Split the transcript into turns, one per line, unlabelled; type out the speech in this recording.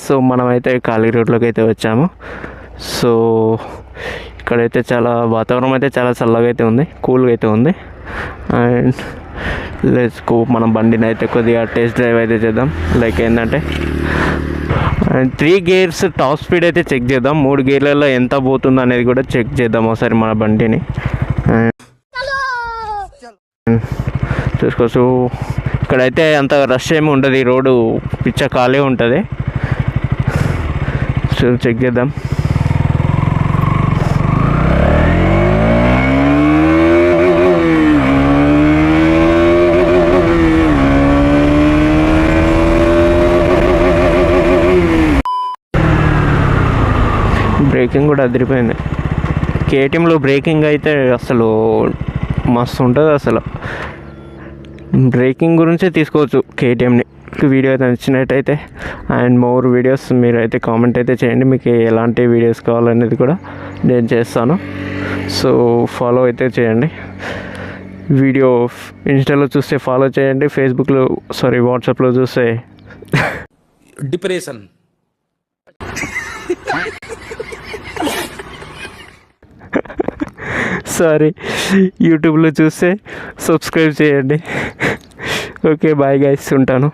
So మనమైతే ఖాళీ రోడ్లోకి అయితే వచ్చాము. సో ఇక్కడైతే చాలా వాతావరణం అయితే చాలా చల్లగా అయితే ఉంది, కూల్గా అయితే ఉంది. అండ్ లెట్స్ గో, మనం బండిని అయితే కొద్దిగా టెస్ట్ డ్రైవ్ అయితే చేద్దాం. లైక్ ఏంటంటే 3 గేర్స్ టాప్ స్పీడ్ అయితే చెక్ చేద్దాం, 3 గేర్లలో ఎంత పోతుందో అనేది కూడా చెక్ చేద్దాం ఒకసారి మన బండిని. చూసుకోవచ్చు ఇక్కడైతే అంత రష్ ఏమి ఉండదు, ఈ రోడ్డు పిచ్చ ఖాళీ ఉంటుంది. సో చెక్ చేద్దాం. బ్రేకింగ్ కూడా అదిరిపోయింది. కేటీఎంలో బ్రేకింగ్ అయితే అసలు మస్తు ఉంటుంది. అసలు బ్రేకింగ్ గురించే తీసుకోవచ్చు కేటీఎంని. వీడియో అయితే నచ్చినట్టయితే అండ్ మోర్ వీడియోస్ మీరు అయితే కామెంట్ అయితే చేయండి, మీకు ఎలాంటి వీడియోస్ కావాలనేది కూడా నేను చేస్తాను. సో ఫాలో అయితే చేయండి. వీడియో ఇన్స్టాలో చూస్తే ఫాలో చేయండి, ఫేస్బుక్లో వాట్సాప్లో చూస్తే
డిప్రెషన్,
యూట్యూబ్లో చూస్తే సబ్స్క్రైబ్ చేయండి. ఓకే బాయ్ గైస్, ఉంటాను.